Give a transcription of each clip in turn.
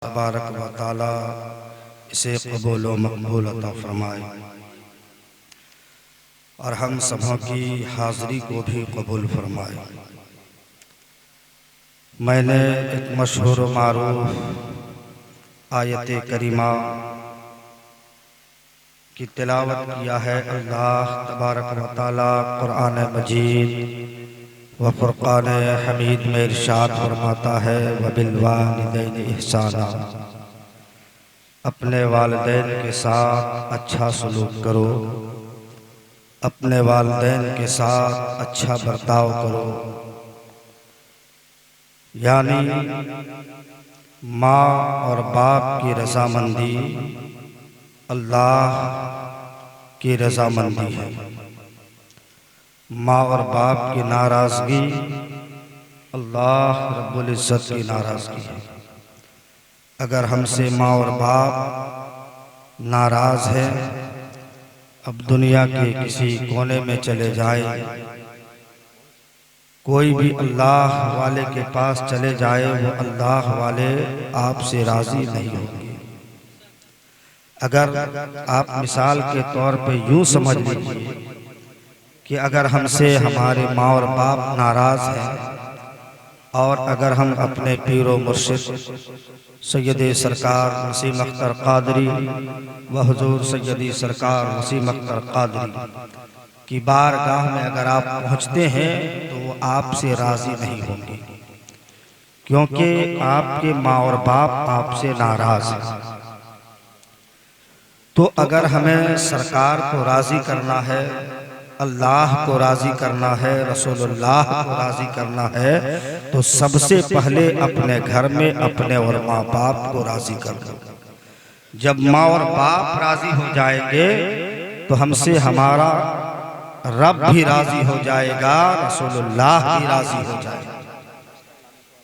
तबारक व तआला इसे कबूल व मकबूल अता फरमाए और हम सबों की हाज़री को भी कबूल फरमाए। मैंने एक मशहूर मारूफ आयत करीमा की तिलावत किया है। अल्लाह तबारक व तआला कुरान मजीद व फुरक़ान हमीद में इरशाद फरमाता है, व बिल वालिदैन इहसाना, अपने वालिदैन के साथ अच्छा सलूक करो, अपने वालिदैन के साथ अच्छा बर्ताव करो। यानी माँ और बाप की रज़ामंदी अल्लाह की रज़ामंदी है, माँ और बाप की नाराज़गी अल्लाह रब्बुल इज़्ज़त की नाराज़गी है। अगर हमसे माँ और बाप नाराज़ है, अब दुनिया के किसी कोने में चले जाए, कोई भी अल्लाह वाले के पास चले जाए, वो अल्लाह वाले आपसे राज़ी नहीं होंगे। अगर आप मिसाल के तौर पे यूँ समझ लीजिए कि अगर हमसे हमारे माँ और बाप नाराज़ हैं और अगर हम अपने पीर व मुर्शिद सैयद सरकार वसीम अख्तर क़ादरी व हुज़ूर सैयदी सरकार वसीम अख्तर क़ादरी की बारगाह में अगर आप पहुँचते हैं तो वो आपसे राज़ी नहीं होंगे, क्योंकि आपके माँ और बाप आपसे नाराज़ हैं। तो अगर हमें सरकार को राज़ी करना है, अल्लाह को राज़ी करना है, रसूलुल्लाह को राज़ी करना है, तो सबसे पहले अपने घर में अपने और माँ बाप को राज़ी करना। जब माँ और बाप राज़ी हो जाएंगे तो हमसे हमारा रब भी राज़ी हो जाएगा, रसूलुल्लाह भी राज़ी हो जाएगा।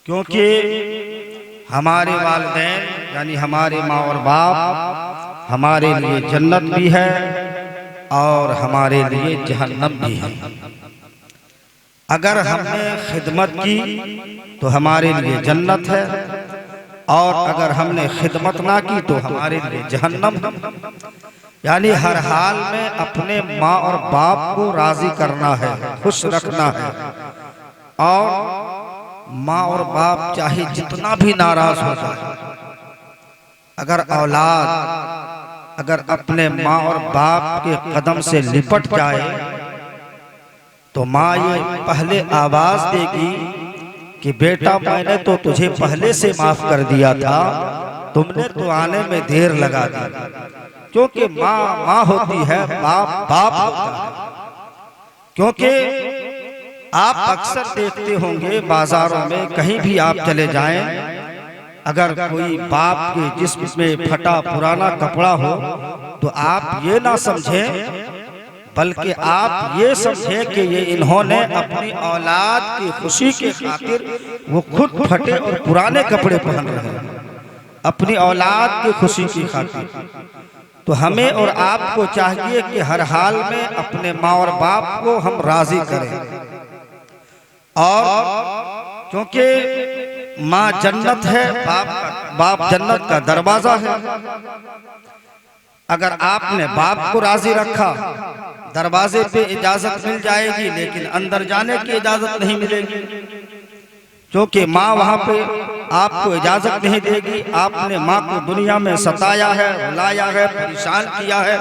क्योंकि हमारे वालिदैन यानी हमारे माँ और बाप हमारे लिए जन्नत भी है और हमारे लिए जहन्नम भी है। अगर हमने खिदमत की तो हमारे लिए जन्नत है, और अगर हमने खिदमत ना की तो हमारे लिए जहन्नम है। यानी हर हाल में अपने माँ और बाप को राज़ी करना है, खुश रखना है। और माँ और बाप चाहे जितना भी नाराज हो जाए, अगर औलाद अगर अपने माँ और बाप के कदम से लिपट जाए तो माँ ये पहले आवाज देगी कि बेटा मैंने तो तुझे पहले से माफ कर दिया था, तुमने तो आने में देर लगा दी। क्योंकि माँ माँ होती है, बाप बाप होता है। क्योंकि आप अक्सर देखते होंगे बाजारों में कहीं भी आप चले जाएं, अगर कोई बाप के जिस्म में फटा पुराना कपड़ा हो तो आप ये ना समझें, बल्कि आप ये समझें कि ये इन्होंने अपनी औलाद की खुशी के खातिर वो खुद फटे और पुराने कपड़े पहन रहे हैं, अपनी औलाद की खुशी की खातिर। तो हमें और आपको चाहिए कि हर हाल में अपने माँ और बाप को हम राज़ी करें। और क्योंकि माँ जन्नत है, बाप जन्नत का दरवाजा है। अगर आपने बाप को राजी रखा, दरवाजे पे इजाजत मिल जाएगी, लेकिन अंदर जाने की इजाजत नहीं मिलेगी, क्योंकि माँ वहां पे आपको इजाजत नहीं देगी। आपने माँ को दुनिया में सताया है, रुलाया है, परेशान किया है।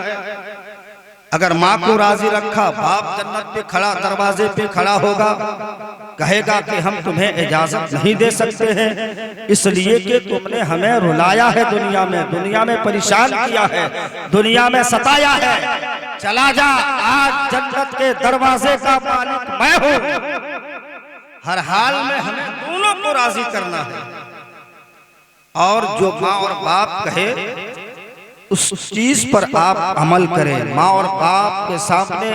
अगर माँ को राजी रखा, बाप जन्नत पे खड़ा, दरवाजे पे खड़ा होगा, कहेगा कि हम तुम्हें इजाजत नहीं दे सकते हैं, इसलिए कि तुमने हमें रुलाया है, दुनिया में परेशान किया है, दुनिया में सताया है। चला जा, आज जन्नत के दरवाजे का मालिक मैं हूँ। हर हाल में हमें दोनों को राजी करना है। और जो माँ और बाप कहे उस चीज पर आप अमल करें। माँ और बाप के सामने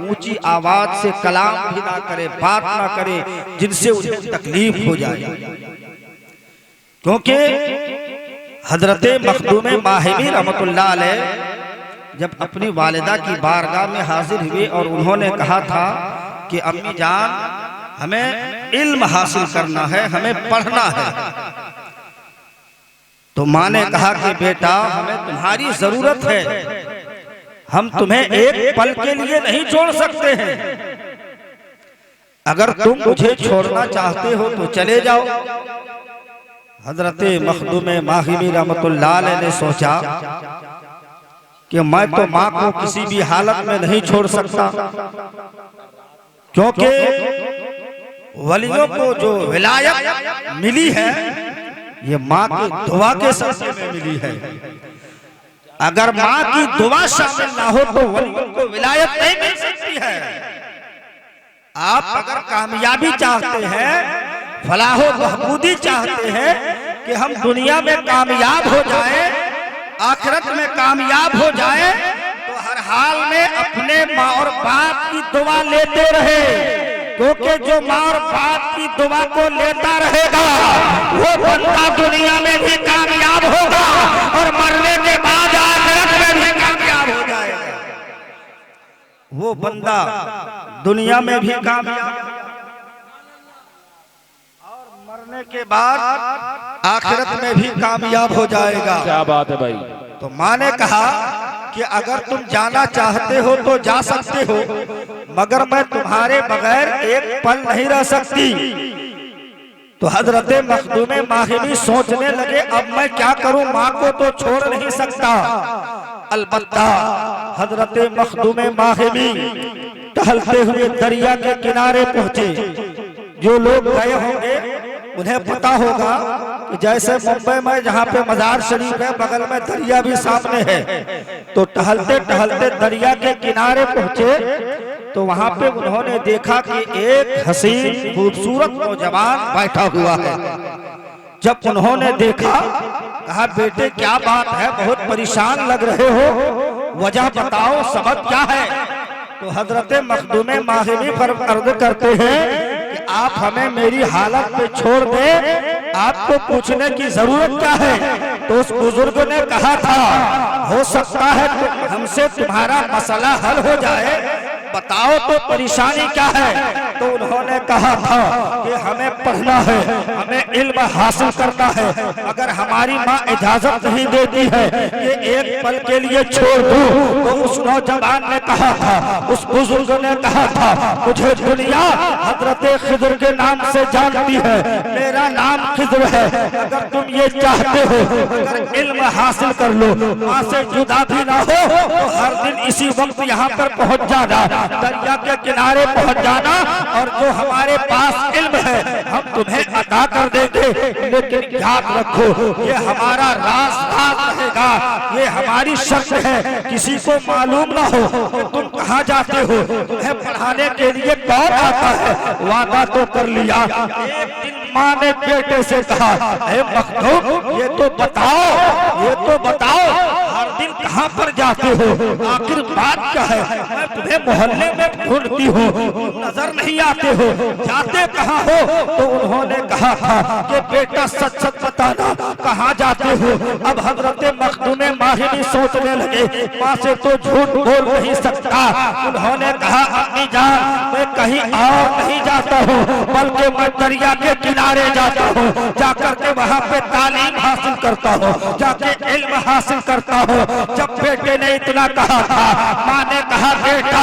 ऊंची आवाज से कलाम भी ना करें, बात ना करें जिनसे उन्हें तकलीफ हो जाए। क्योंकि हजरत मखदूम माहिमी रहमतुल्लाह अलैह जब अपनी वालिदा की बारगाह में हाजिर हुए और उन्होंने कहा था कि अम्मी जान, हमें इल्म हासिल करना है, हमें पढ़ना है, तो माँ ने कहा कि बेटा हमें तुम्हारी जरूरत है, हम तुम्हें एक पल के लिए नहीं छोड़ सकते हैं, अगर तुम मुझे छोड़ना चाहते हो तो चले जाओ। हजरत मखदूम माहिमी रहमतुल्लाह अलैह ने सोचा कि मैं तो माँ को किसी भी हालत में नहीं छोड़ सकता, क्योंकि वलियों को जो विलायत मिली है ये माँ की दुआ के सदक़े में मिली है। अगर माँ की दुआ शामिल ना हो तो वलियों को विलायत नहीं मिल सकती है। आप अगर कामयाबी चाहते हैं, फलाहो बहबूदी चाहते हैं कि हम दुनिया में कामयाब हो जाएं, आखिरत में कामयाब हो जाएं, तो हर हाल में अपने माँ और बाप की दुआ लेते रहे, क्योंकि जो माँ और बाप की दुआ को लेता रहेगा वो बंदा दुनिया में भी कामयाब होगा और मरने के बाद आखिरत में भी कामयाब हो जाएगा। वो बंदा दुनिया में भी कामयाब और मरने के बाद आखिरत में भी कामयाब हो जाएगा। क्या बात है भाई। तो माँ ने कहा कि अगर तुम जाना चाहते हो तो जा सकते हो, मगर मैं तुम्हारे बगैर एक पल नहीं रह सकती। तो हजरत मखदूम माहिमी सोचने लगे अब मैं क्या करूं, माँ को तो छोड़ नहीं सकता। अलबत्ता हजरत मखदूम माहिमी टहलते हुए दरिया के किनारे पहुंचे। जो लोग गए होंगे उन्हें पता होगा कि जैसे मुंबई में जहाँ पे मजार शरीफ है बगल में दरिया भी सामने है, तो टहलते टहलते दरिया के किनारे पहुंचे तो वहाँ पे उन्होंने देखा कि एक हसीन खूबसूरत नौजवान बैठा हुआ है। जब उन्होंने देखा, कहा बेटे क्या बात है, बहुत परेशान लग रहे हो, वजह बताओ, सबब क्या है। तो हजरत मखदूम माहिमी अर्ज करते हैं कि आप हमें मेरी हालत पे छोड़ दें, आपको पूछने की जरूरत क्या है। तो उस बुजुर्ग ने कहा था हो सकता है तो हमसे तुम्हारा मसला हल हो जाए, बताओ तो परेशानी क्या है। तो उन्होंने कहा था कि हमें पढ़ना है, हमें इल्म हासिल करना है, अगर हमारी माँ इजाजत नहीं देती है कि एक पल के लिए छोड़ दूं। तो उस नौजवान ने कहा था, उस बुजुर्ग ने कहा था मुझे दुनिया हजरत खिजर के नाम से जानती है, मेरा नाम खिजर है, अगर तुम ये चाहते हो अगर इल्म हासिल कर लो, माँ से जुदा भी ना हो तो हर दिन इसी वक्त यहाँ पर पहुँच जाना, दरिया के किनारे पहुँच जाना, और जो हमारे पास इल्म है हम तुम्हें अदा कर देंगे। लेकिन याद रखो ये हमारा राज रहेगा, ये हमारी शर्त है, किसी को मालूम ना हो कि तुम कहाँ जाते हो, तुम्हें पढ़ाने के लिए कौन आता है। वादा तो कर लिया। एक दिन माँ ने बेटे से कहा मखदूम ये तो बताओ हर दिन कहाँ पर जाते हो, आखिर बात क्या है, मैं तुम्हें मोहल्ले में ढूंढती हूँ, नजर नहीं आते हो, जाते कहाँ हो। तो उन्होंने कहा था कि बेटा सच सच बताना कहाँ जाते हो। अब हजरत मखदूम माहिमी सोचने लगे माँ से तो झूठ बोल नहीं सकता। उन्होंने कहा अम्मी जान मैं कहीं और नहीं जाता हूँ, बल्कि मैं दरिया के किनारे जाता हूँ, जाकर के वहाँ पे तालीम हासिल करता हूँ, जाके इल्म हासिल करता हूँ। जब बेटे ने इतना कहा था, माँ ने कहा बेटा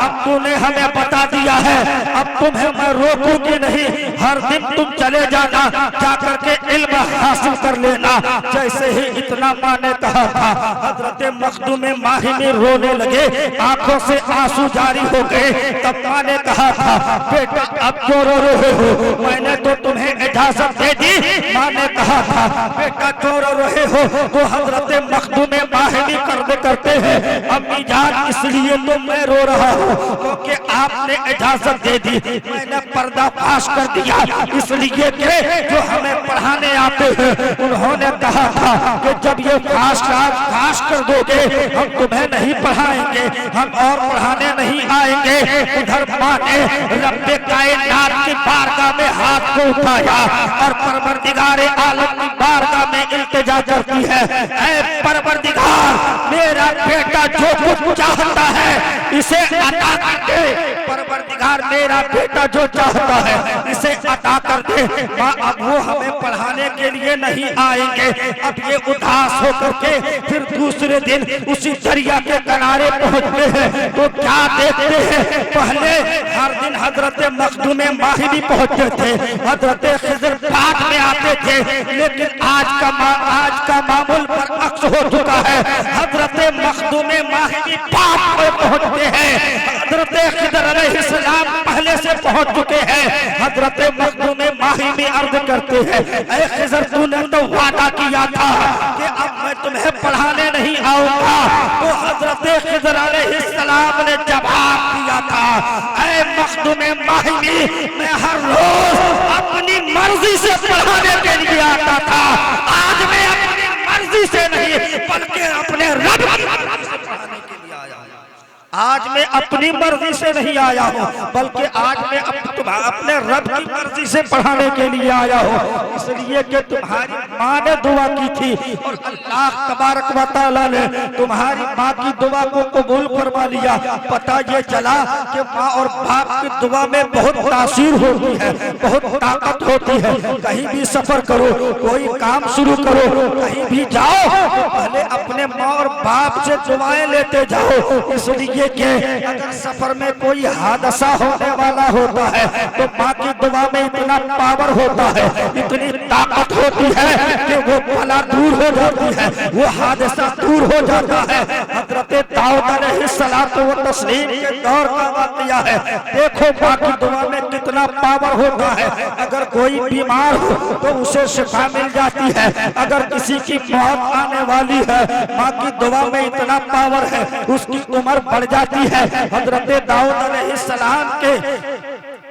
अब तूने हमें बता दिया है, अब तुम्हें मैं रोकूंगी नहीं, हर दिन तुम चले जाना, जाकर के इल्म हासिल कर लेना। जैसे ही इतना माँ ने कहा था हजरत मखदूम माहिमी रोने लगे, आंखों से आंसू जारी हो गए। तब माँ ने कहा था बेटा अब क्यों रो रहे हो, मैंने तो तुम्हें इजाजत दे दी। माँ ने कहा था बेटा क्यों रो रहे हो। तो हजरत मखदूम माहिमी करते हैं अम्मी जान इसलिए तो मैं रो रहा हूँ क्योंकि आपने इजाजत दे दी, मैंने पर्दा फाश कर दिया, इसलिए कि जो हमें पढ़ाने आते हैं उन्होंने कहा था कि जब ये फाश कर दोगे हम तुम्हें नहीं पढ़ाएंगे, हम और पढ़ाने नहीं आएंगे। उधर माँ ने रब्बे कायनात की बारगाह में हाथ को उठाया और परवरदिगारे आलम की बारगाह में इल्तिजा करती है, ऐ परवरदिगार मेरा बेटा जो कुछ चाहता है इसे अता कर दे। परवरदिगार मेरा मेरा बेटा जो चाहता है इसे अता कर दे। माँ अब वो हमें पढ़ाने के लिए नहीं आएंगे। अब ये उदास होकर के फिर दूसरे दिन उसी दरिया के किनारे पहुंचते हैं तो क्या देखते हैं, पहले हर दिन हजरत मखदूम माही भी पहुंचते थे, हजरत खिज़र बाद में आते थे, लेकिन आज का मामूल बरअक्स हो चुका है। हजरत मखदूम माही भी बाद में पहुंचते हैं, हजरत खिज़र अलैहिस्सलाम पहले से पहुंच चुके हैं। हजरत मखदूम माही भी अर्ज करते हैं, ऐ खिज़र तूने तो वादा किया था कि अब मैं तुम्हें पढ़ाने नहीं आऊंगा। तो हजरत खिज़र अलैहिस्सलाम ने जवाब दिया था, ऐ मखदूम माही मैं हर रोज अपनी मर्जी से पढ़ाने के लिए आता था, आज मैं अपनी मर्जी से नहीं बल्कि अपने रब से पढ़ाने के लिए आया हूं। आज मैं अपनी मर्जी से नहीं आया हूँ बल्कि आज मैं अपने रब की मर्जी से पढ़ाने के लिए आया हूँ। इसलिए कि तुम्हारी माँ ने दुआ की थी और अल्लाह तबारक व तआला ने तुम्हारी माँ की दुआ को कबूल फरमा लिया। पता ये चला कि माँ और बाप की दुआ में बहुत तासीर होती है, बहुत ताकत होती है। कहीं भी सफर करो, कोई काम शुरू करो, कहीं भी जाओ तो पहले अपने माँ और बाप से दुआएं लेते जाओ। इसलिए कि अगर सफर में कोई हादसा होने वाला होता है तो माँ की दुआ में इतना पावर होता है, इतनी ताकत होती है कि वो बला दूर हो जाती है, वो हादसा दूर हो जाता है। हजरत दाऊद अलैहिस्सलातु व तस्लीम के दौर का वाक़या है। देखो माँ की दुआ में कितना पावर होता है। अगर कोई बीमार हो तो उसे शिफा मिल जाती है, अगर किसी की मौत आने वाली है माँ की दुआ में इतना पावर है, उसकी उम्र बढ़ जाती है। हजरत दाऊद अलैहिस्सलाम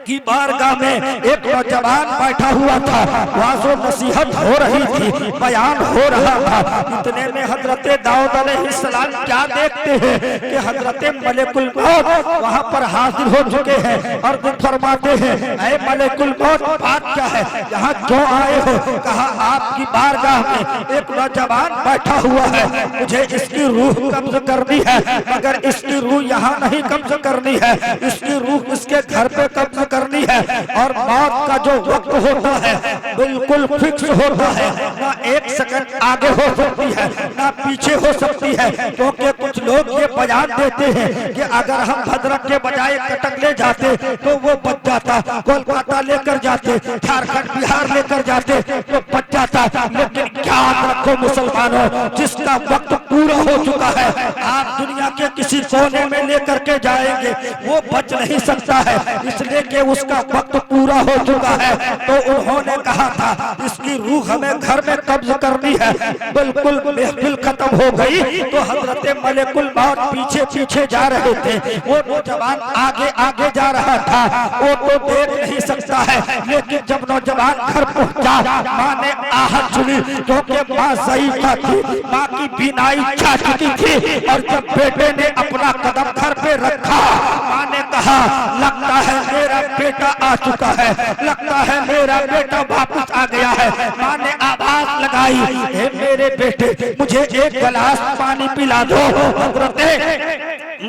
की बारगाह में एक नौजवान बैठा हुआ था, वाज़ो नसीहत हो रही थी, बयान हो रहा था। इतने में हजरत दाऊद अलैहिस्सलाम क्या देखते हैं कि हजरत मलिकुल मौत वहां पर हाजिर हो चुके हैं और फरमाते हैं, ऐ मलिकुल मौत बात क्या है, यहाँ क्यों आए हो? कहा आपकी बारगाह में एक नौजवान बैठा हुआ है, मुझे इसकी रूह कब्ज करनी है, मगर इसकी रूह यहाँ नहीं कब्ज करनी है, इसकी रूह इसके घर पे कब्ज करनी है। और मौत का जो वक्त होता है बिल्कुल फिक्स होता है, ना एक सेकंड आगे हो सकती है ना पीछे हो सकती है। क्योंकि कुछ लोग ये बयान देते हैं कि अगर हम भद्रक के बजाय कटक ले जाते तो वो बच जाता, कोलकाता लेकर जाते, झारखंड बिहार लेकर जाते तो बच जाता। लेकिन याद रखो मुसलमानों, जिसका वक्त पूरा हो चुका है आप दुनिया के किसी कोने में लेकर के जाएंगे वो बच नहीं सकता है, इसलिए कि उसका वक्त पूरा हो चुका है। तो उन्होंने कहा था इसकी रूह हमें घर में कब्ज करनी है। बिल्कुल महफिल खत्म हो गई तो हजरत मलिकुल मौत पीछे पीछे जा रहे थे, वो नौजवान आगे आगे जा रहा था, वो तो देख नहीं सकता है। लेकिन जब नौजवान घर पहुंचा माँ ने आहट सुनी, क्योंकि माँ ज़ईफ़ा थी, माँ की बीनाई जा चुकी थी। और जब बेटे ने अपना कदम घर पे रखा माँ ने कहा लगता है मेरा बेटा आ चुका है, लगता है मेरा बेटा वापस आ गया है। माँ ने आवाज लगाई, हे मेरे बेटे मुझे एक गिलास पानी पिला दो।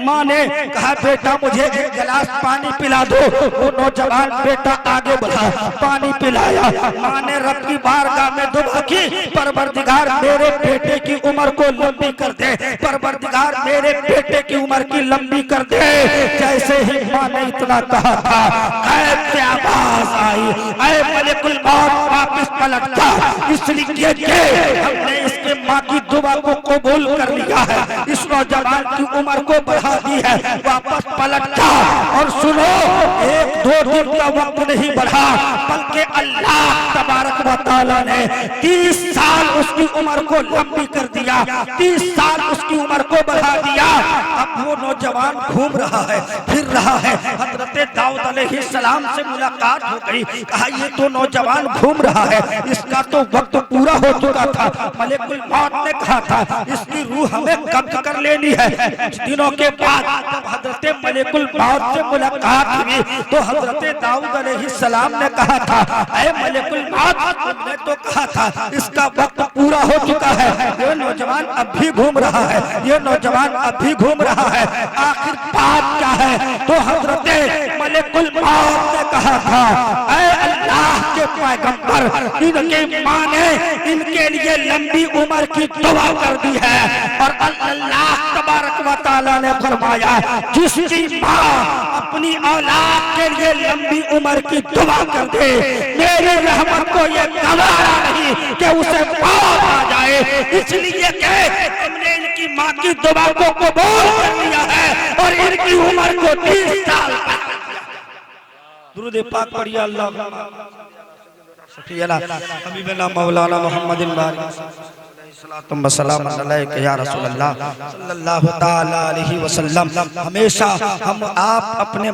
माँ ने कहा बेटा मुझे एक गिलास पानी पिला दो। वो नौजवान बेटा आगे बढ़ा, पानी पिलाया। माँ ने रब की बारगाह में दुआ की, परवरदिगार मेरे बेटे की उम्र को लंबी कर दे, परवरदिगार मेरे बेटे की उम्र की लंबी कर दे। जैसे ही माँ ने इतना कहा था ऐसे आवाज आई, ऐ मलिकुल मौत वापस पलट जा, इसलिए कि हमने इसके माँ की दुआ को कबूल कर लिया है, इस नौजवान की उम्र को बढ़ा दी है, वापस पलट जा। और सुनो, एक दो दिन का वक्त नहीं बढ़ा बल्कि अल्लाह तबारक व तआला ने 30 साल उसकी उम्र को लंबी कर दिया, 30 साल उसकी उम्र को बढ़ा दिया। अब वो नौजवान घूम रहा है, फिर रहा है। हजरत दाऊद अलैहिस्सलाम से मुलाकात हो गई, कहा ये तो नौजवान घूम रहा है, इसका तो वक्त पूरा हो चुका था। मलिकुल मौत ने कहा था इसकी रूह हमें कब्ज कर लेनी है। कुछ दिनों के बाद जब हजरत मलिकुल मौत से मुलाकात हुई तो हजरत दाऊद अलैहिस्सलाम ने कहा था, ऐ मलिकुल मौत तुमने तो कहा था इसका वक्त पूरा हो चुका है, ये नौजवान अब भी घूम रहा है, ये नौजवान अब भी घूम रहा है, आखिर बात क्या है? तो हजरत मलिकुल मौत था, ऐ अल्लाह के पैगंबर, इनके माँ ने इनके लिए लंबी उम्र की दुआ कर दी है। और अल्लाह तबारक व तआला ने फरमाया, जिसकी माँ अपनी औलाद के लिए लंबी उम्र की दुआ कर दे, मेरी रहमत को ये गवारा नहीं कि उसे मौत आ जाए। इसलिए कि हमने इनकी माँ की दुआ को कबूल कर लिया है और इनकी उम्र को 30 साल दुरूद पाक पढ़िए। अल्लाह हबीबना मौलाना मुहम्मदिन सलाम या रसूल अल्लाह सल्लल्लाहु तआला अलैहि वसल्लम। हमेशा हम आप अपने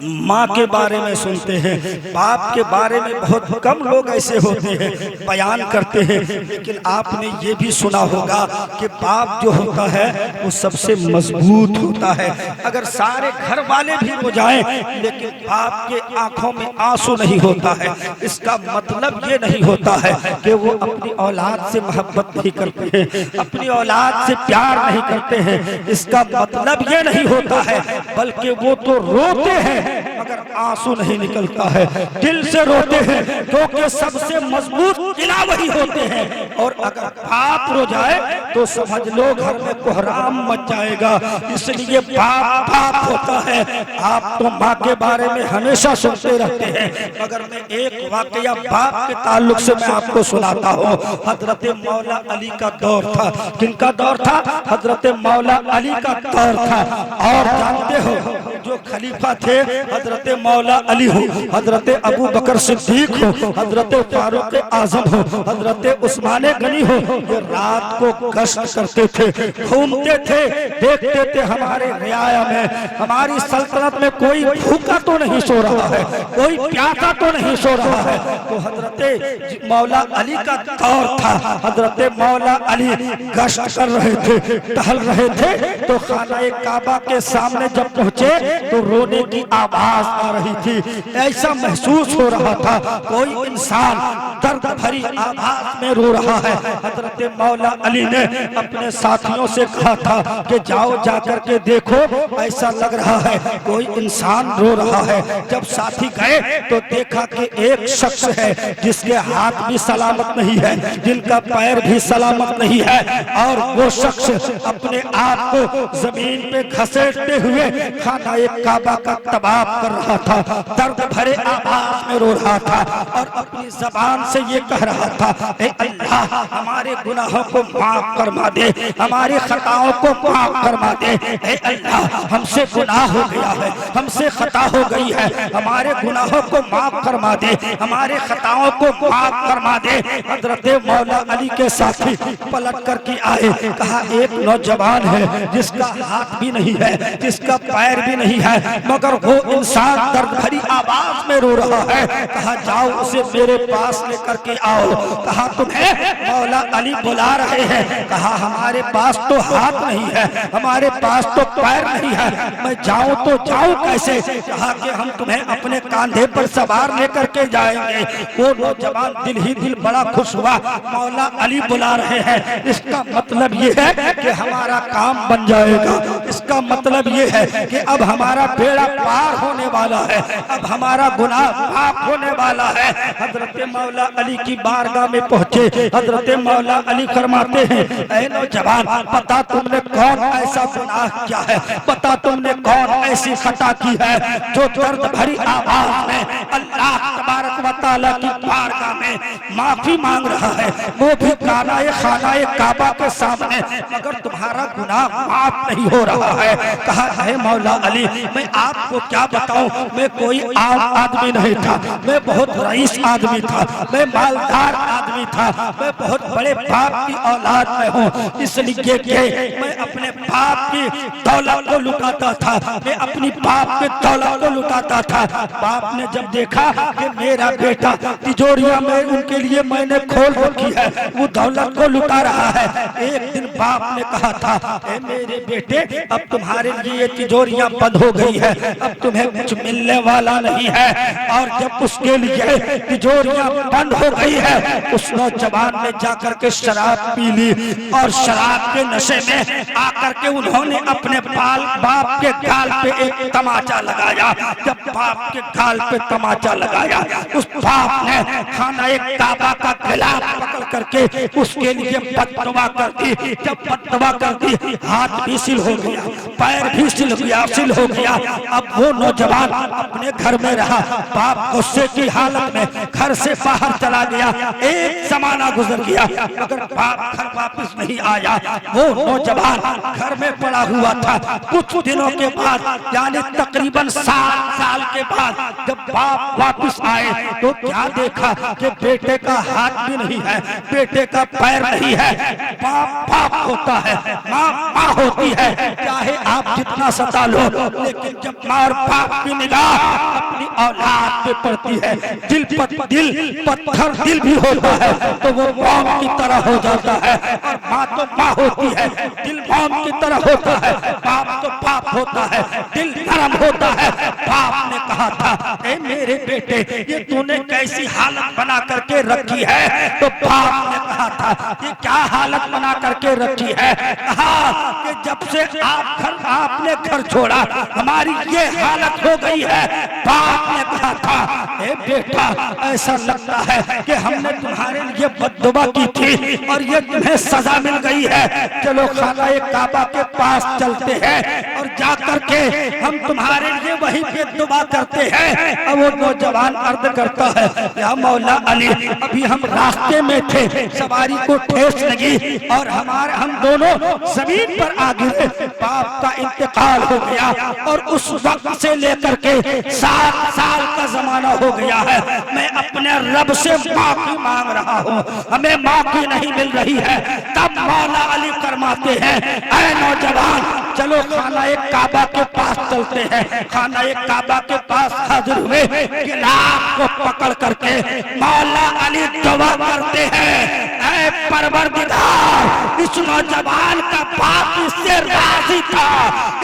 माँ के बारे में सुनते हैं, बाप के बारे में बहुत कम लोग ऐसे होते हैं बयान करते हैं, लेकिन आपने ये भी सुना होगा कि बाप जो होता है वो सबसे मजबूत होता है। अगर सारे घर वाले भी रो जाएं लेकिन बाप के आंखों में आंसू नहीं होता है, इसका मतलब ये नहीं होता है कि वो अपनी औलाद से मोहब्बत नहीं करते हैं, अपनी औलाद से प्यार नहीं करते हैं। इसका मतलब ये नहीं होता है, बल्कि वो तो रोते हैं मगर आंसू नहीं निकलता है, दिल से रोते हैं, क्योंकि सबसे मजबूत किला वही होते हैं। और अगर बाप रो जाए तो समझ लो घर में कोहराम मच जाएगा। इसलिए बाप बाप होता है। आप तो माँ के बारे में हमेशा सुनते रहते हैं, मगर मैं एक वाकया बाप के ताल्लुक से मैं आपको सुनाता हूँ। हजरत मौला अली का दौर था। किनका दौर था? हजरत मौला अली का दौर था। और जानते हो जो खलीफा थे हजरत मौला अली हो, हजरत अबू बकर सिद्दीक हो, हजरत फारूक आजम हो, हजरत उस्मान गनी हो, ये रात को गश्त करते थे, घूमते थे, देखते थे हमारे रियाया में, हमारी सल्तनत में कोई भूखा तो नहीं सो रहा है, कोई प्यासा तो नहीं सो रहा है। तो हजरत मौला अली का दौर था। हजरत मौला अली गश्त कर रहे थे, टहल रहे थे, तो खाना काबा के सामने जब पहुंचे तो रोने की आवाज आ रही थी। ऐसा महसूस हो रहा था कोई इंसान दर्द भरी आवाज में रो रहा है। हजरत मौला अली ने अपने साथियों से कहा था कि जाओ जाकर के देखो, ऐसा लग रहा है कोई इंसान रो रहा है। जब साथी गए तो देखा कि एक शख्स है जिसके हाथ भी सलामत नहीं है, जिनका पैर भी सलामत नहीं है, और वो शख्स अपने आप को जमीन पे घसीटते हुए खाना काबा का तबाब कर रहा था, दर्द भरे आवाज में रो रहा था और अपनी जबान से ये कह रहा था, ऐ अल्लाह हमारे गुनाहों को माफ फरमा दे, हमारी खताओं को माफ फरमा दे। ऐ अल्लाह हमसे गुनाह हो गया है, हमसे खता हो गई है, हमारे गुनाहों को माफ फरमा दे, हमारे खताओं को माफ फरमा दे। हजरत मौला अली के साथी पलट कर के आए, कहा एक नौजवान है जिसका हाथ भी नहीं है, जिसका पैर भी नहीं है, मगर वो इंसान दर्द भरी आवाज में रो रहा है। कहा जाओ उसे मेरे पास लेकर के आओ। कहा तुम्हें मौला अली बुला रहे हैं। कहा हमारे पास तो हाथ नहीं है, हमारे पास तो पैर नहीं है, मैं जाऊं तो जाऊं कैसे? कहा कि हम तुम्हें अपने कांधे पर सवार लेकर के जाएंगे। वो नौजवान दिल ही दिल बड़ा खुश हुआ, मौला अली बुला रहे हैं, इसका मतलब ये है कि हमारा काम बन जाएगा, इसका मतलब ये है कि अब हमारा बेड़ा पार होने वाला है, अब हमारा गुनाह माफ होने वाला है। हजरत मौला अली की बारगाह में पहुंचे। हजरत मौला अली फरमाते हैं, ऐ नौजवान पता तुमने कौन ऐसा गुनाह किया है, पता तुमने कौन ऐसी खता की है जो दर्द भरी आवाज में अल्लाह तबारक व तआला की बारगाह में माफी मांग रहा है, वो भी खानाए काबा के सामने, मगर तुम्हारा गुनाह माफ नहीं हो रहा है। कहा है मौला अली मैं आपको क्या बताऊं, मैं कोई आम आदमी नहीं था, मैं बहुत रईस आदमी था, मैं मालदार आदमी था, मैं बहुत बड़े बाप की औलाद में हूँ, इसलिए कि मैं अपने बाप की दौलत को लुटाता था, मैं अपनी बाप के दौलत को लुटाता था। बाप ने जब देखा कि मेरा बेटा तिजोरियां में उनके लिए मैंने खोल रखी है, वो दौलत को लुटा रहा है। एक दिन बाप ने कहा था, ए मेरे बेटे अब तुम्हारे लिए तिजोरियां बंद हो गई है, अब तुम्हें कुछ मिलने वाला नहीं है। और जब उसके लिए तिजोरियां बंद हो गई है, उस नौजवान ने जाकर के शराब पी ली और शराब के नशे में आकर के उन्होंने अपने बाप के गाल पे एक तमाचा लगाया। जब बाप के गाल पे तमाचा लगाया, उस बाप ने खाना एक काबा का गिलाफ पकड़ करके उसके लिए बददुआ कर दी। जब बददुआ कर दी, हाथ भी सिल हो गया, पैर भी सिल हो गया। अब वो नौजवान अपने घर में रहा, बाप गुस्से की हालत में घर से बाहर चला गया। एक जमाना गुजर गया मगर बाप घर वापस नहीं आया। वो नौजवान घर में पड़ा हुआ था। कुछ दिनों के बाद यानी तकरीबन 7 साल के बाद जब बाप वापस आए तो क्या देखा कि बेटे का हाथ भी नहीं है, बेटे का पैर नहीं है। बाप बाप होता है, माँ माँ होती है, चाहे आप जितना सता लो, लेकिन जब माँ और बाप की निगाह अपनी औलाद पे पड़ती है, दिल पत्थर दिल भी होता है तो वो मौत की तरह हो जाता है। और माँ तो माँ होती है, दिल मौत की तरह होता है। बाप तो बाप होता है, दिल नरम होता है। बाप ने कहा था, ए मेरे बेटे ये तूने कैसी हालत बना करके रखी है? तो बाप ने कहा था, ये क्या हालत बना करके रखी है? कहा कि जब से आपने घर छोड़ा हमारी ये हालत हो गई है। बाप ने कहा था, ए बेटा ऐसा लगता है कि हमने तुम्हारे लिए बद्दुआ की थी और ये तुम्हें सजा मिल गई है। चलो खाना काबा के पास चलते हैं और जाकर के हम तुम्हारे लिए वही पे दुआ करते हैं। अब वो नौजवान अर्ज करता है, या मौला अली अभी हम रास्ते में थे, सवारी को ठेस लगी और हम दोनों जमीन पर आ गिरे। बाप का इंतकाल हो गया और उस वक्त से लेकर के 7 साल का जमाना हो गया है। मैं अपने रब से माफी मांग रहा हूँ, हमें माफी नहीं मिल रही है। तब मौला अली फरमाते हैं, ऐ नौजवान चलो खाना काबा के पास चलते हैं। खाना काबा के पास हाजिर हुए, गिलाफ को पकड़ करके मौला अली दुआ करते हैं, ऐ परवरदिगार इस नौजवान का बाप इससे राजी था,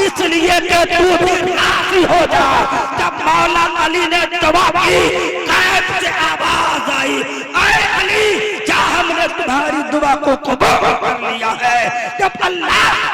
इसलिए कि तू भी राजी हो जा। जब मौला अली ने दुआ की, गायब से आवाज आई, ऐ अली क्या हमने तुम्हारी दुआ को कबूल कर लिया है? जब अल्लाह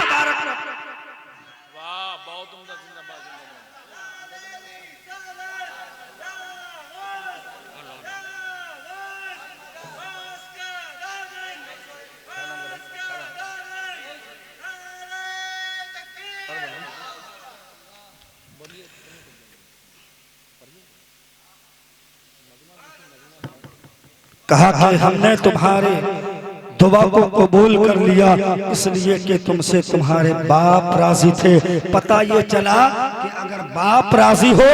कहा कि हमने तुम्हारे दुआ को कबूल कर लिया इसलिए कि तुमसे तुम्हारे बाप राजी थे। पता ये चला कि अगर बाप राजी हो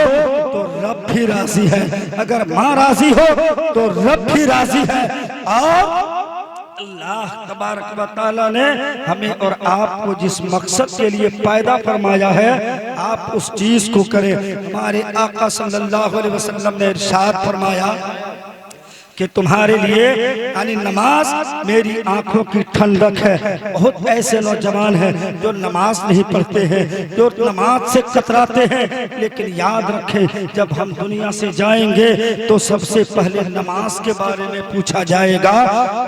तो रब भी राजी है, अगर माँ राजी हो तो रब भी राजी है। और अल्लाह तबारक व तआला ने हमें और आपको जिस मकसद के लिए पैदा फरमाया है, आप उस चीज को करें। हमारे आका सल्लल्लाहु अलैहि वसल्लम ने इरशाद फरमाया कि तुम्हारे लिए यानी नमाज मेरी आंखों की ठंडक है। बहुत ऐसे नौजवान हैं जो नमाज नहीं पढ़ते हैं, जो नमाज से कतराते हैं, लेकिन याद रखें जब हम दुनिया से जाएंगे तो सबसे पहले नमाज के बारे में पूछा जाएगा।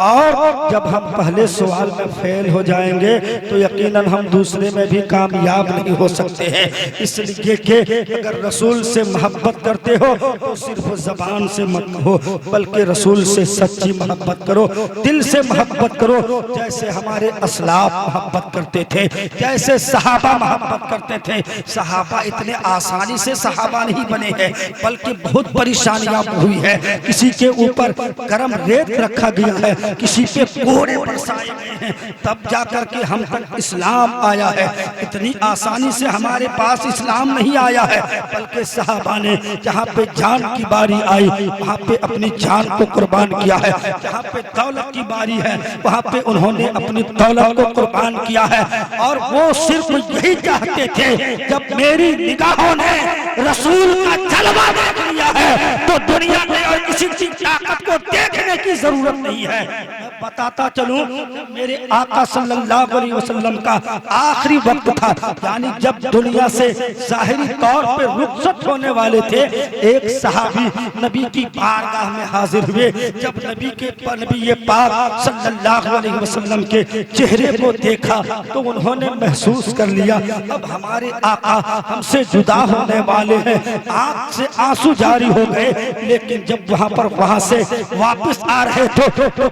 और जब हम पहले सवाल में फेल हो जाएंगे तो यकीनन हम दूसरे में भी कामयाब नहीं हो सकते हैं। इसलिए कि अगर रसूल से मोहब्बत करते हो तो सिर्फ ज़बान से मत कहो, बल्कि रसूल से सच्ची मोहब्बत करो, दिल से मोहब्बत करो। जैसे हमारे असलाफ मोहब्बत करते थे, जैसे सहाबा मोहब्बत करते थे। सहाबा इतने आसानी से सहाबा नहीं बने हैं, बल्कि बहुत परेशानियां हुई है। किसी के ऊपर गरम रेत रखा गया है, किसी पे कोड़े बरसाए गए हैं, तब जाकर के हम तक इस्लाम आया है। इतनी आसानी से हमारे पास इस्लाम नहीं आया है, बल्कि सहाबा ने जहाँ पे जान की बारी आई वहाँ पे अपनी जान को कुर्बान किया है। जहाँ पे दौलत की बारी है वहाँ पे उन्होंने अपनी दौलत को कुर्बान किया है। और वो सिर्फ यही चाहते थे, जब मेरी निगाहों ने रसूल का जलवा देख लिया है तो दुनिया में और और किसी की ताकत को देखने की जरूरत नहीं है। मैं बताता चलूं, मेरे आका सल्लल्लाहु अलैहि वसल्लम का आखिरी वक्त था, यानी जब दुनिया से जाहिरी तौर पे रुखसत होने वाले थे, एक सहाबी नबी की बारगाह में हाजिर हुए। जब नबी पाक सल्लल्लाहु अलैहि वसल्लम के चेहरे को देखा तो उन्होंने महसूस कर लिया अब हमारे आका हमसे जुदा होने वाले हैं। आंख से आंसू जारी हो गए, लेकिन जब वहां से वापस आ रहे थे तो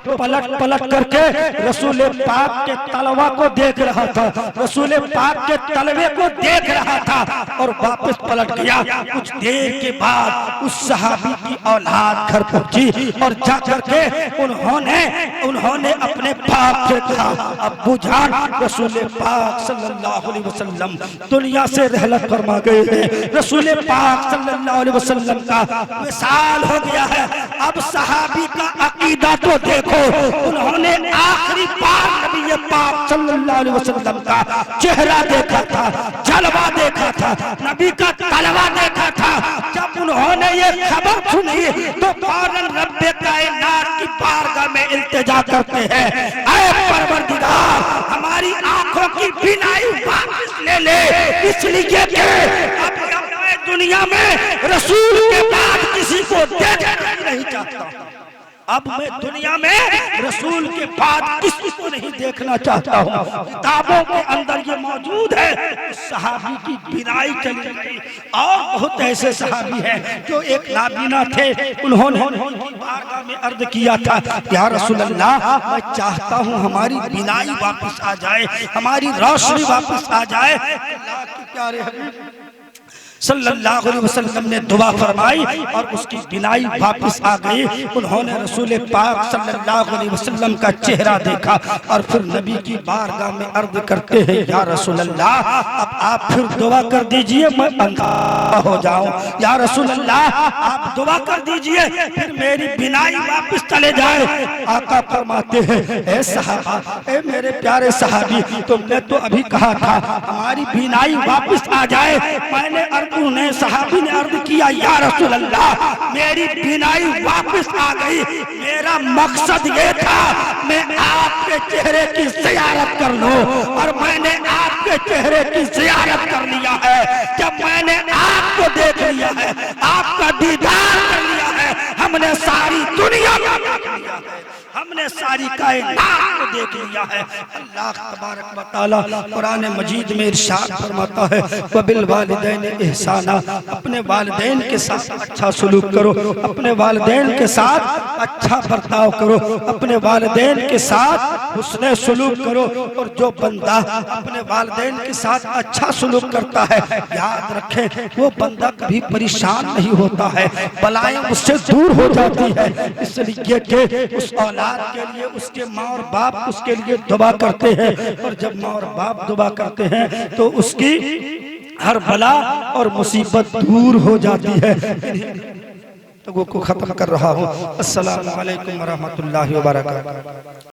पलट करके रसूल पाक के तलवा को देख रहा था, रसूल पाक के तलवे को देख रहा था और वापस पलट गया। कुछ देर के बाद उस सहाबी की औलाद घर पहुंची और जा करके उन्होंने अपने बाप से कहा, अब्बू जान, रसूल पाक सल्लल्लाहु अलैहि वसल्लम दुनिया से रहलत फरमा गए हैं, रसूल पाक सल्लल्लाहु अलैहि वसल्लम का विसाल हो गया है। अब सहाबी का अकीदा तो देखो, उन्होंने आखिरी बार नबी पाक सल्लल्लाहु अलैहि वसल्लम का चेहरा देखा था, जलवा देखा था, नबी का तलवा देखा था। जब उन्होंने ये खबर सुनी तो फौरन रब्बे कायनात की बारगाह में इल्तिजा करते हैं, ऐ परवरदिगार, हमारी आंखों की बिनाई वापस ले ले, इसलिए कि अब मैं दुनिया में रसूल के बाद किसी को देखना नहीं चाहता। अब मैं दुनिया में रसूल के बाद किसी को नहीं देखना चाहता हूँ। किताबों के अंदर ये मौजूद है। सहाबी की बिनाई चली गई। और बहुत ऐसे सहाबी हैं जो एक नाबीना थे, उन्होंने बारगाह में अर्ज किया था, या रसूल अल्लाह, मैं चाहता हूँ हमारी बिनाई वापस आ जाए, हमारी रोशनी वापस आ जाए। अल्लाह के प्यारे हबीब सल्लल्लाहु अलैहि वसल्लम ने दुआ फरमाई और उसकी बिनाई वापस आ गई। उन्होंने रसूल पाक सल्लल्लाहु अलैहि वसल्लम का चेहरा देखा और फिर नबी की बारगाह में अर्ज करते हैं, या रसूल अल्लाह, अब आप फिर दुआ कर दीजिए, मैं अंधा हो जाऊं। या रसूल अल्लाह, आप दुआ कर दीजिए, फिर मेरी बिनाई वापस चले जाए। आका फरमाते हैं, ए सहाबा, ए मेरे प्यारे सहाबी, तुमने तो अभी कहा था हमारी बिनाई वापस आ जाए। मैंने उन्हें सहाबी ने अर्ज किया, या रसूल अल्लाह, मेरी बिनाई वापस आ गई। मेरा मकसद ये था मैं आपके चेहरे की ज़ियारत कर लूं, और मैंने आपके चेहरे की ज़ियारत कर लिया है। जब मैंने आपको देख लिया है, आपका दीदार कर लिया है, हमने सारी दुनिया को देख लिया है, हमने सारी कायनात को देख लिया है। अल्लाह तबारक व तआला कुरान मजीद में इरशाद फरमाता है, वबिल वालिदैन इहसाना, अपने वालिदैन के साथ अच्छा सलूक करो, अपने वालिदैन के साथ अच्छा बर्ताव करो, अपने वालिदैन के साथ हुस्ने सलूक करो। और जो बंदा अपने वालिदैन के साथ अच्छा सलूक करता है, याद रखें, वो बंदा कभी परेशान नहीं होता है, बलाएं उससे दूर हो जाती है। इसलिए कि उस औलाद के लिए उसके माँ और बाप उसके लिए दुआ करते हैं, और जब माँ और बाप दुआ करते हैं तो उसकी हर बला और मुसीबत दूर हो जाती है। तो वो को खत्म कर रहा हूँ। अस्सलामु अलैकुम व रहमतुल्लाहि व बरकातहू।